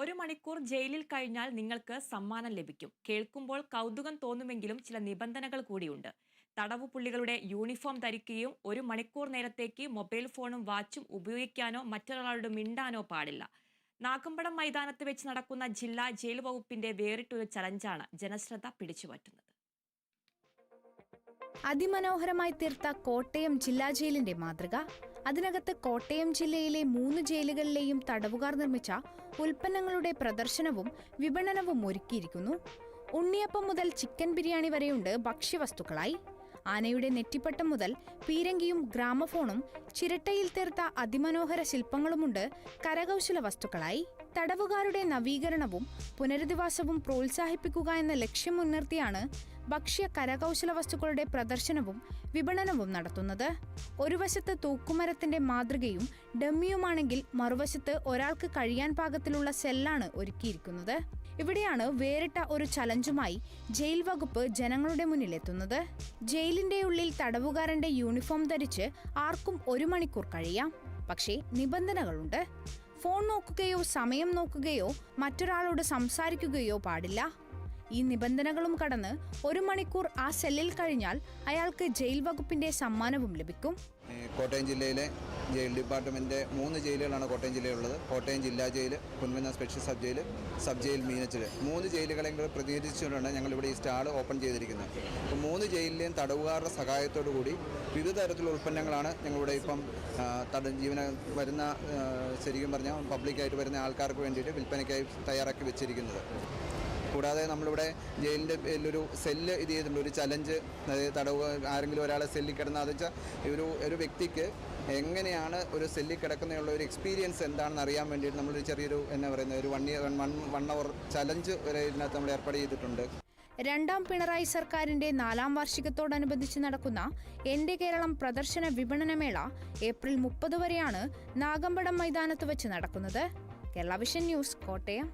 ഒരു മണിക്കൂർ ജയിലിൽ കഴിഞ്ഞാൽ നിങ്ങൾക്ക് സമ്മാനം ലഭിക്കും. കേൾക്കുമ്പോൾ കൗതുകം തോന്നുമെങ്കിലും ചില നിബന്ധനകൾ കൂടിയുണ്ട്. തടവുപുള്ളികളുടെ യൂണിഫോം ധരിക്കുകയും ഒരു മണിക്കൂർ നേരത്തേക്ക് മൊബൈൽ ഫോണും വാച്ചും ഉപയോഗിക്കാനോ മറ്റൊരാളോട് മിണ്ടാനോ പാടില്ല. നാഗമ്പടം മൈതാനത്ത് വെച്ച് നടക്കുന്ന ജില്ലാ ജയിൽ വകുപ്പിന്റെ വേറിട്ടൊരു ചലഞ്ചാണ് ജനശ്രദ്ധ പിടിച്ചുപറ്റുന്നത്. അതിമനോഹരമായി തീർത്ത കോട്ടയം ജില്ലാ ജയിലിന്റെ മാതൃക. അതിനകത്ത് കോട്ടയം ജില്ലയിലെ 3 ജയിലുകളിലെയും തടവുകാർ നിർമ്മിച്ച ഉൽപ്പന്നങ്ങളുടെ പ്രദർശനവും വിപണനവും ഒരുക്കിയിരിക്കുന്നു. ഉണ്ണിയപ്പം മുതൽ ചിക്കൻ ബിരിയാണി വരെയുണ്ട് ഭക്ഷ്യവസ്തുക്കളായി. ആനയുടെ നെറ്റിപ്പട്ടം മുതൽ പീരങ്കിയും ഗ്രാമഫോണും ചിരട്ടയിൽ തീർത്ത അതിമനോഹര ശില്പങ്ങളുമുണ്ട് കരകൗശല വസ്തുക്കളായി. തടവുകാരുടെ നവീകരണവും പുനരധിവാസവും പ്രോത്സാഹിപ്പിക്കുക എന്ന ലക്ഷ്യം മുൻനിർത്തിയാണ് ഭക്ഷ്യ കരകൗശല വസ്തുക്കളുടെ പ്രദർശനവും വിപണനവും നടത്തുന്നത്. ഒരു വശത്ത് തൂക്കുമരത്തിന്റെ മാതൃകയും ഡമ്മിയുമാണെങ്കിൽ മറുവശത്ത് ഒരാൾക്ക് കഴിയാൻ പാകത്തിലുള്ള സെല്ലാണ് ഒരുക്കിയിരിക്കുന്നത്. ഇവിടെയാണ് വേറിട്ട ഒരു ചലഞ്ചുമായി ജയിൽ വകുപ്പ് ജനങ്ങളുടെ മുന്നിലെത്തുന്നത്. ജയിലിന്റെ ഉള്ളിൽ തടവുകാരന്റെ യൂണിഫോം ധരിച്ച് ആർക്കും 1 മണിക്കൂർ കഴിയാം. പക്ഷേ നിബന്ധനകളുണ്ട്. ഫോൺ നോക്കുകയോ സമയം നോക്കുകയോ മറ്റൊരാളോട് സംസാരിക്കുകയോ പാടില്ല. ഈ നിബന്ധനകളും കടന്ന് 1 മണിക്കൂർ ആ സെല്ലിൽ കഴിഞ്ഞാൽ അയാൾക്ക് ജയിൽ വകുപ്പിന്റെ സമ്മാനവും ലഭിക്കും. കോട്ടയം ജില്ലയിലെ ജയിൽ ഡിപ്പാർട്ട്മെൻറ്റിൻ്റെ 3 ജയിലുകളാണ് കോട്ടയം ജില്ലയിലുള്ളത്. കോട്ടയം ജില്ലാ jail, Kunmana special sub jail Meenachil 3 ജയിലുകളെയും കൂടെ പ്രതിനിധീകരിച്ചുകൊണ്ടാണ് ഞങ്ങളിവിടെ ഈ സ്റ്റാൾ ഓപ്പൺ ചെയ്തിരിക്കുന്നത്. അപ്പോൾ 3 ജയിലിലെയും തടവുകാരുടെ സഹായത്തോടു കൂടി വിവിധ തരത്തിലുള്ള ഉൽപ്പന്നങ്ങളാണ് ഞങ്ങളിവിടെ ഇപ്പം വരുന്ന ശരിക്കും പറഞ്ഞാൽ പബ്ലിക്കായിട്ട് വരുന്ന ആൾക്കാർക്ക് വേണ്ടിയിട്ട് വിൽപ്പനയ്ക്കായി തയ്യാറാക്കി വെച്ചിരിക്കുന്നത്. കൂടാതെ നമ്മളിവിടെ ജയിലിൻ്റെ ഒരു സെല്ല് ഇത് ചെയ്തിട്ടുണ്ട്, ഒരു ചലഞ്ച്. അതായത് തടവ് ആരെങ്കിലും ഒരാളെ സെല്ലിൽ കിടന്നാൽ അത് വെച്ചാൽ ഒരു വ്യക്തിക്ക് എങ്ങനെയാണ് ഒരു സെല്ലിൽ കിടക്കുന്നതിനുള്ള ഒരു എക്സ്പീരിയൻസ് എന്താണെന്ന് അറിയാൻ വേണ്ടിയിട്ട് നമ്മളൊരു ചെറിയൊരു ഒരു 1 അവർ ചലഞ്ച് വരെ ഇതിനകത്ത് നമ്മൾ ഏർപ്പാട് ചെയ്തിട്ടുണ്ട്. 2ാം പിണറായി സർക്കാരിന്റെ 4ാം വാർഷികത്തോടനുബന്ധിച്ച് നടക്കുന്ന എന്റെ കേരളം പ്രദർശന വിപണനമേള ഏപ്രിൽ 30 വരെയാണ് നാഗമ്പടം മൈതാനത്ത് വെച്ച് നടക്കുന്നത്. Kerala vision news, Kottayam.